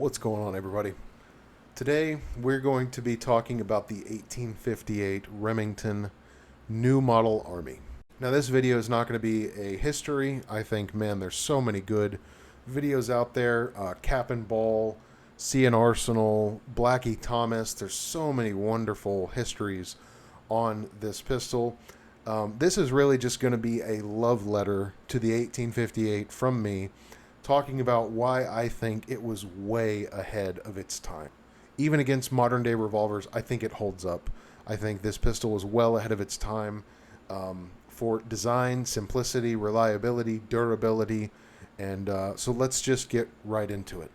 What's going on, everybody? Today we're going to be talking about the 1858 Remington New Model Army. Now, this video is not going to be a history. I think, man, there's so many good videos out there. Cap and Ball, C and Arsenal, Blackie Thomas. There's so many wonderful histories on this pistol. This is really just going to be a love letter to the 1858 from me, talking about why I think it was way ahead of its time. Even against modern day revolvers, I think it holds up. I think this pistol was well ahead of its time for design, simplicity, reliability, durability, and so let's just get right into it.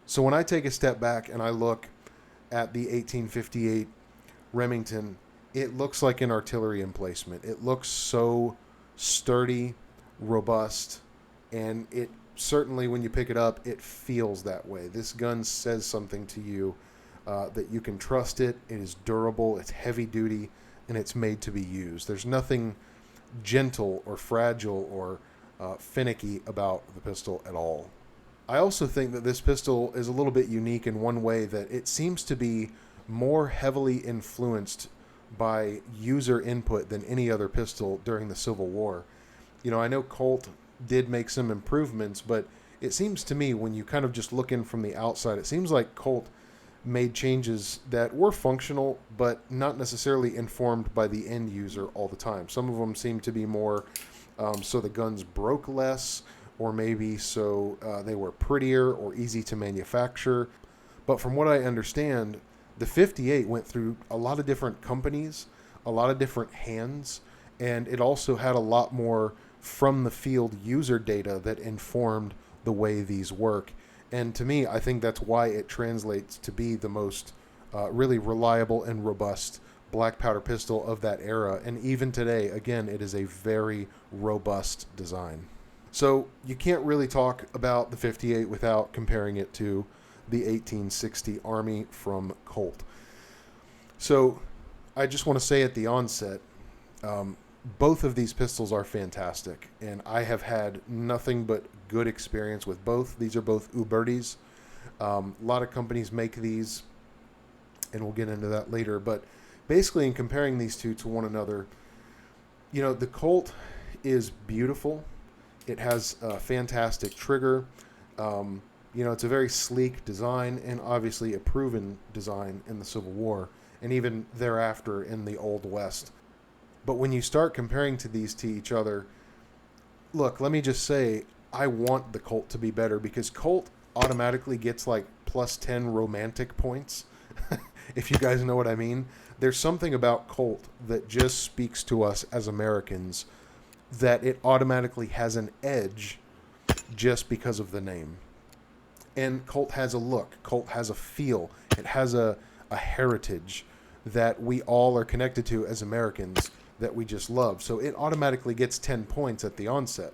So when I take a step back and I look at the 1858 Remington, it looks like an artillery emplacement. It looks so sturdy, robust, and it certainly, when you pick it up, it feels that way. This gun says something to you that you can trust it. It is durable, it's heavy duty, and it's made to be used. There's nothing gentle or fragile or finicky about the pistol at all. I also think that this pistol is a little bit unique in one way, that it seems to be more heavily influenced by user input than any other pistol during the Civil War. You know, I know Colt did make some improvements, but it seems to me, when you kind of just look in from the outside, it seems like Colt made changes that were functional, but not necessarily informed by the end user all the time. Some of them seem to be more so the guns broke less, or maybe so they were prettier or easy to manufacture. But from what I understand, the 58 went through a lot of different companies, a lot of different hands, and it also had a lot more from the field user data that informed the way these work. And to me, I think that's why it translates to be the most really reliable and robust black powder pistol of that era. And even today, again, it is a very robust design. So you can't really talk about the 58 without comparing it to the 1860 Army from Colt. So I just want to say at the onset, both of these pistols are fantastic, and I have had nothing but good experience with both. These are both Ubertis. A lot of companies make these, and we'll get into that later. But basically, in comparing these two to one another, you know, the Colt is beautiful. It has a fantastic trigger. You know, it's a very sleek design, and obviously a proven design in the Civil War, and even thereafter in the Old West. But when you start comparing to these to each other, look, let me just say, I want the Colt to be better, because Colt automatically gets like plus 10 romantic points, if you guys know what I mean. There's something about Colt that just speaks to us as Americans, that it automatically has an edge just because of the name. And Colt has a look, Colt has a feel, it has a heritage that we all are connected to as Americans, that we just love. So it automatically gets 10 points at the onset.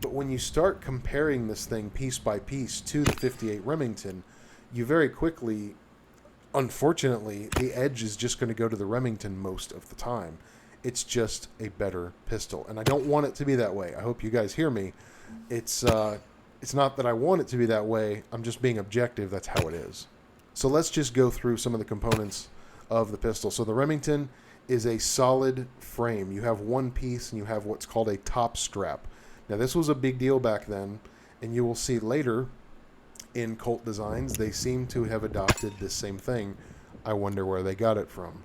But when you start comparing this thing piece by piece to the 58 Remington, you very quickly, unfortunately, the edge is just going to go to the Remington most of the time. It's just a better pistol. And I don't want it to be that way. I hope you guys hear me. It's not that I want it to be that way. I'm just being objective. That's how it is. So let's just go through some of the components of the pistol. So the Remington is a solid frame. You have one piece, and you have what's called a top strap. Now, this was a big deal back then, and you will see later in Colt designs, they seem to have adopted this same thing. I wonder where they got it from.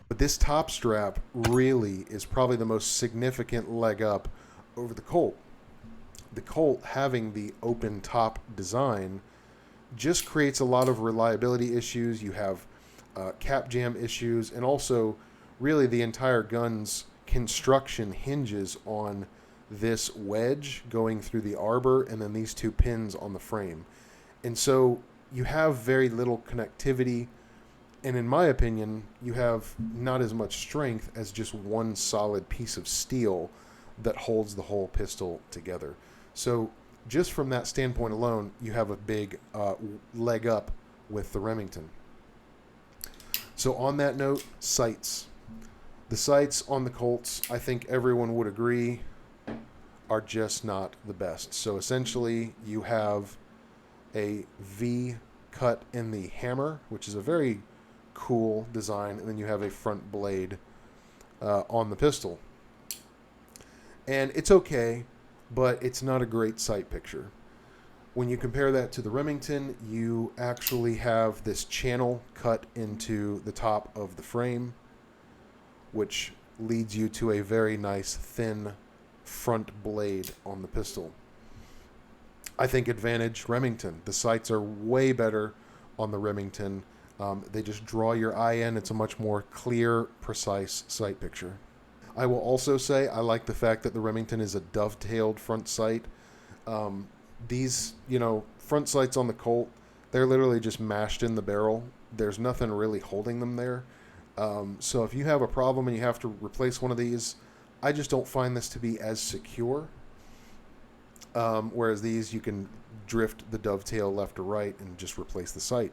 But this top strap really is probably the most significant leg up over the Colt. The Colt, having the open top design, just creates a lot of reliability issues. You have cap jam issues, and also really the entire gun's construction hinges on this wedge going through the arbor and then these two pins on the frame. And so you have very little connectivity, and in my opinion, you have not as much strength as just one solid piece of steel that holds the whole pistol together. So just from that standpoint alone, you have a big leg up with the Remington. So on that note, sights. The sights on the Colts, I think everyone would agree, are just not the best. So essentially, you have a V cut in the hammer, which is a very cool design, and then you have a front blade on the pistol. And it's okay, but it's not a great sight picture. When you compare that to the Remington, you actually have this channel cut into the top of the frame, which leads you to a very nice thin front blade on the pistol. I think advantage Remington. The sights are way better on the Remington. They just draw your eye in. It's a much more clear, precise sight picture. I will also say I like the fact that the Remington is a dovetailed front sight. These, front sights on the Colt, they're literally just mashed in the barrel. There's nothing really holding them there. So if you have a problem and you have to replace one of these, I just don't find this to be as secure. Whereas these, you can drift the dovetail left or right and just replace the sight.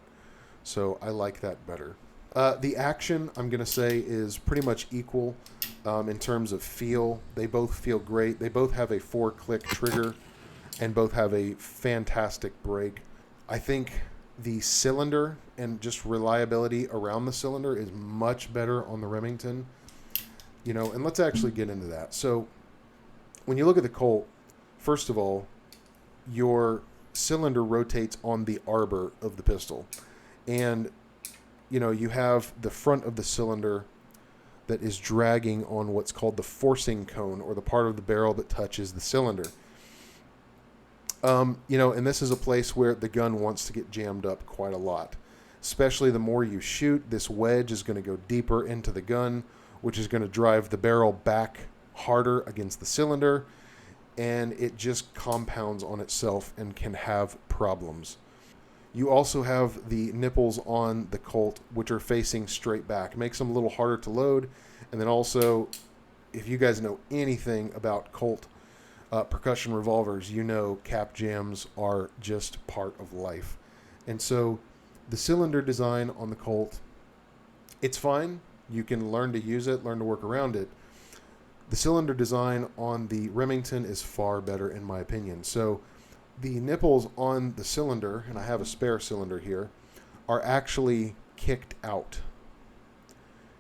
So I like that better. The action, I'm going to say, is pretty much equal in terms of feel. They both feel great. They both have a 4-click trigger and both have a fantastic brake. I think the cylinder and just reliability around the cylinder is much better on the Remington. And let's actually get into that. So when you look at the Colt, first of all, your cylinder rotates on the arbor of the pistol. And, you have the front of the cylinder that is dragging on what's called the forcing cone, or the part of the barrel that touches the cylinder. And this is a place where the gun wants to get jammed up quite a lot. Especially the more you shoot, this wedge is going to go deeper into the gun, which is going to drive the barrel back harder against the cylinder, and it just compounds on itself and can have problems. You also have the nipples on the Colt, which are facing straight back. It makes them a little harder to load. And then also, if you guys know anything about Colt percussion revolvers, cap jams are just part of life. And so the cylinder design on the Colt, it's fine. You can learn to use it, learn to work around it. The cylinder design on the Remington is far better, in my opinion. So the nipples on the cylinder, and I have a spare cylinder here, are actually kicked out.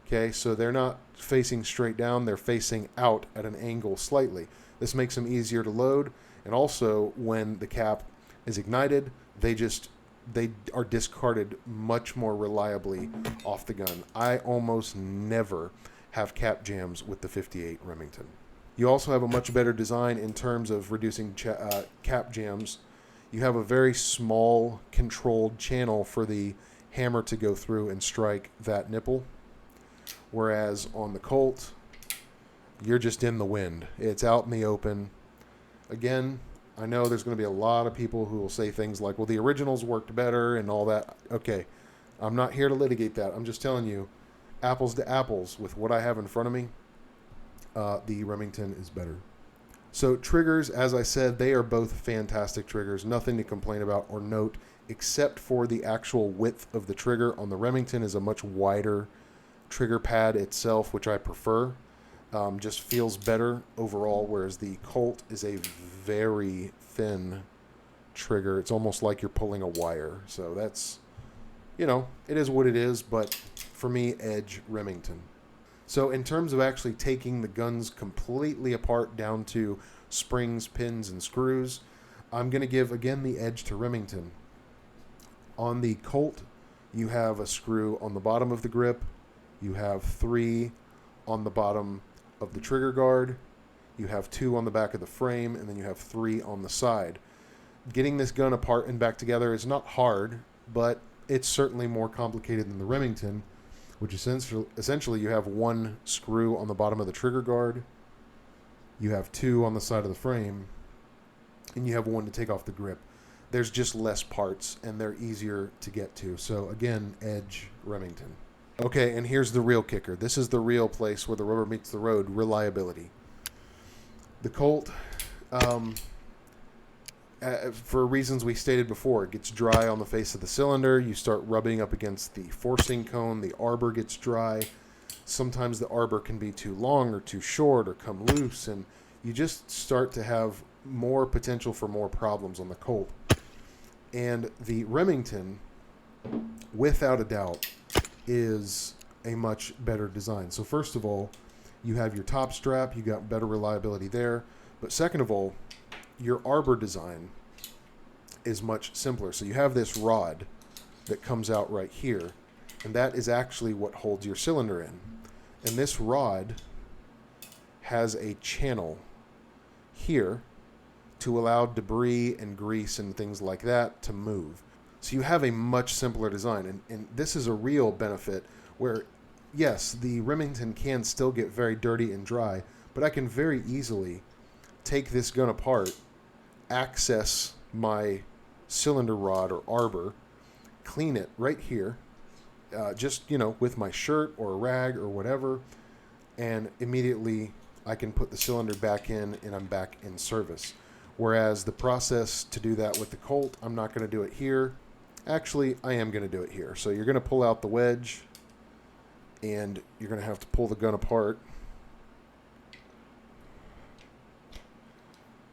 Okay, so they're not facing straight down, they're facing out at an angle slightly. This makes them easier to load, and also when the cap is ignited, they are discarded much more reliably off the gun. I almost never have cap jams with the 58 Remington. You also have a much better design in terms of reducing cap jams. You have a very small controlled channel for the hammer to go through and strike that nipple, whereas on the Colt, you're just in the wind. It's out in the open. Again, I know there's going to be a lot of people who will say things like, well, the originals worked better and all that. Okay, I'm not here to litigate that. I'm just telling you, apples to apples with what I have in front of me, the Remington is better. So triggers, as I said, they are both fantastic triggers. Nothing to complain about or note, except for the actual width of the trigger. On the Remington is a much wider trigger pad itself, which I prefer. Just feels better overall, whereas the Colt is a very thin trigger. It's almost like you're pulling a wire. So that's, it is what it is, but for me, edge Remington. So in terms of actually taking the guns completely apart down to springs, pins, and screws, I'm going to give, again, the edge to Remington. On the Colt, you have a screw on the bottom of the grip. You have 3 on the bottom of the trigger guard. You have 2 on the back of the frame, and then you have 3 on the side. Getting this gun apart and back together is not hard, but it's certainly more complicated than the Remington, which essentially you have 1 screw on the bottom of the trigger guard, you have 2 on the side of the frame, and you have 1 to take off the grip. There's just less parts, and they're easier to get to. So again, edge Remington. Okay, and here's the real kicker. This is the real place where the rubber meets the road, reliability. The Colt, for reasons we stated before, it gets dry on the face of the cylinder. You start rubbing up against the forcing cone. The arbor gets dry. Sometimes the arbor can be too long or too short or come loose, and you just start to have more potential for more problems on the Colt. And the Remington, without a doubt, is a much better design. So first of all, you have your top strap, you got better reliability there. But second of all, your arbor design is much simpler. So you have this rod that comes out right here, and that is actually what holds your cylinder in. And this rod has a channel here to allow debris and grease and things like that to move. So you have a much simpler design, and this is a real benefit where, yes, the Remington can still get very dirty and dry, but I can very easily take this gun apart, access my cylinder rod or arbor, clean it right here, just, with my shirt or a rag or whatever, and immediately I can put the cylinder back in and I'm back in service. Whereas the process to do that with the Colt, I'm not going to do it here. Actually, I am going to do it here. So you're going to pull out the wedge, and you're going to have to pull the gun apart.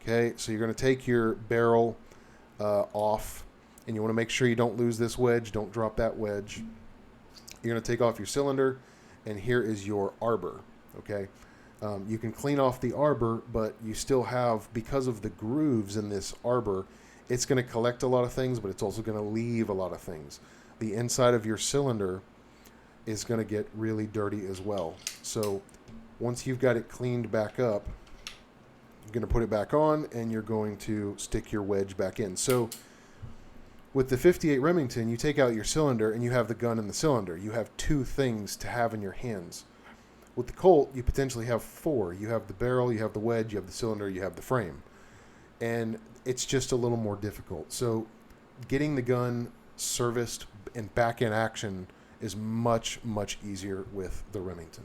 Okay, so you're going to take your barrel off, and you want to make sure you don't lose this wedge. Don't drop that wedge. You're going to take off your cylinder, and here is your arbor. Okay, you can clean off the arbor, but you still have, because of the grooves in this arbor, it's going to collect a lot of things, but it's also going to leave a lot of things. The inside of your cylinder is going to get really dirty as well. So once you've got it cleaned back up, you're going to put it back on, and you're going to stick your wedge back in. So with the 58 Remington, you take out your cylinder, and you have the gun in the cylinder. You have two things to have in your hands. With the Colt, you potentially have four. You have the barrel, you have the wedge, you have the cylinder, you have the frame. And it's just a little more difficult. So getting the gun serviced and back in action is much, much easier with the Remington.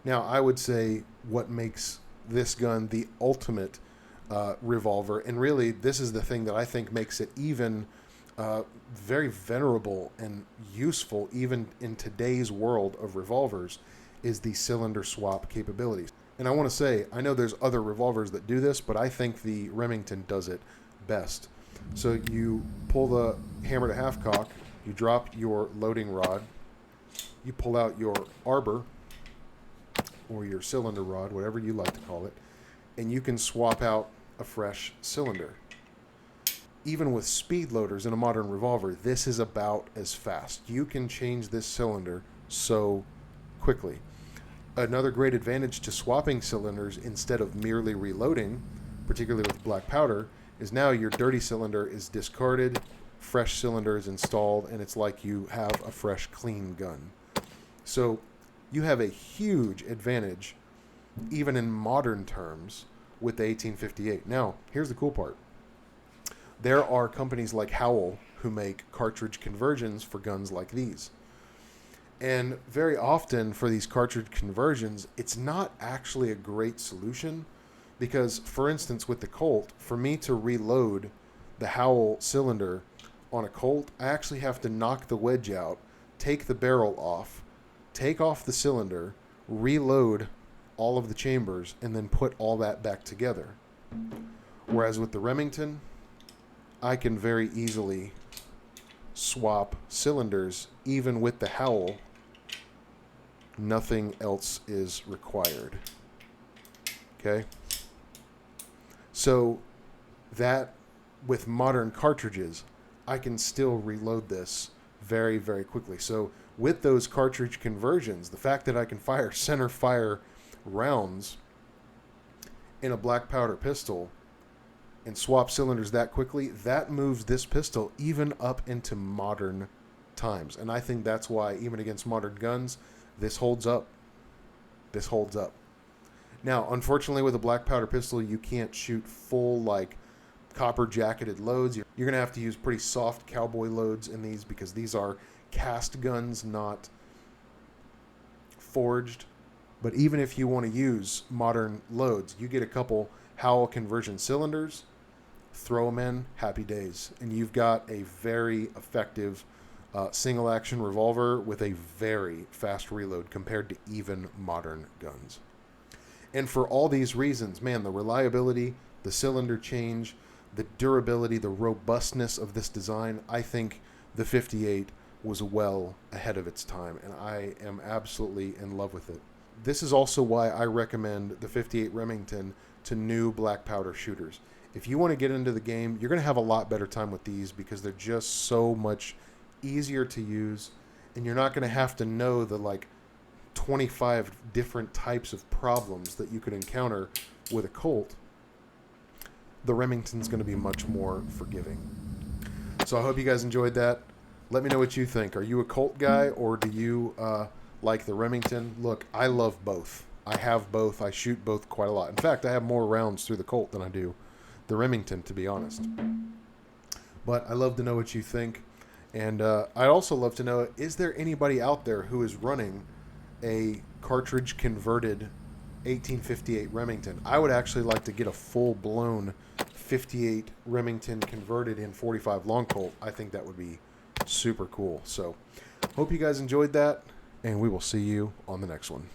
Now, I would say what makes this gun the ultimate revolver, and really this is the thing that I think makes it even very venerable and useful even in today's world of revolvers, is the cylinder swap capabilities. And I want to say, I know there's other revolvers that do this, but I think the Remington does it best. So you pull the hammer to half cock, you drop your loading rod, you pull out your arbor, or your cylinder rod, whatever you like to call it, and you can swap out a fresh cylinder. Even with speed loaders in a modern revolver, this is about as fast. You can change this cylinder so quickly. Another great advantage to swapping cylinders instead of merely reloading, particularly with black powder, is now your dirty cylinder is discarded, fresh cylinder is installed, and it's like you have a fresh, clean gun. So you have a huge advantage, even in modern terms, with the 1858. Now, here's the cool part. There are companies like Howell who make cartridge conversions for guns like these. And very often for these cartridge conversions, it's not actually a great solution because, for instance, with the Colt, for me to reload the Howell cylinder on a Colt, I actually have to knock the wedge out, take the barrel off, take off the cylinder, reload all of the chambers, and then put all that back together. Whereas with the Remington, I can very easily swap cylinders, even with the Howell. Nothing else is required. Okay? So that with modern cartridges, I can still reload this very, very quickly. So with those cartridge conversions, the fact that I can fire center fire rounds in a black powder pistol and swap cylinders that quickly, that moves this pistol even up into modern times. And I think that's why, even against modern guns, this holds up. This holds up. Now, unfortunately, with a black powder pistol, you can't shoot full, like, copper jacketed loads. You're going to have to use pretty soft cowboy loads in these because these are cast guns, not forged. But even if you want to use modern loads, you get a couple Howell conversion cylinders, throw them in, happy days. And you've got a very effective single action revolver with a very fast reload compared to even modern guns. And for all these reasons, man, the reliability, the cylinder change, the durability, the robustness of this design, I think the 58 was well ahead of its time, and I am absolutely in love with it. This is also why I recommend the 58 Remington to new black powder shooters. If you want to get into the game, you're going to have a lot better time with these because they're just so much easier to use, and you're not going to have to know the like 25 different types of problems that you could encounter with a Colt. The Remington's going to be much more forgiving. So I hope you guys enjoyed that. Let me know what you think. Are you a Colt guy, or do you like the Remington? Look, I love both. I have both. I shoot both quite a lot. In fact, I have more rounds through the Colt than I do the Remington, to be honest. But I love to know what you think. And I'd also love to know, is there anybody out there who is running a cartridge converted 1858 Remington? I would actually like to get a full-blown 58 Remington converted in 45 long Colt. I think that would be super cool. So hope you guys enjoyed that, and we will see you on the next one.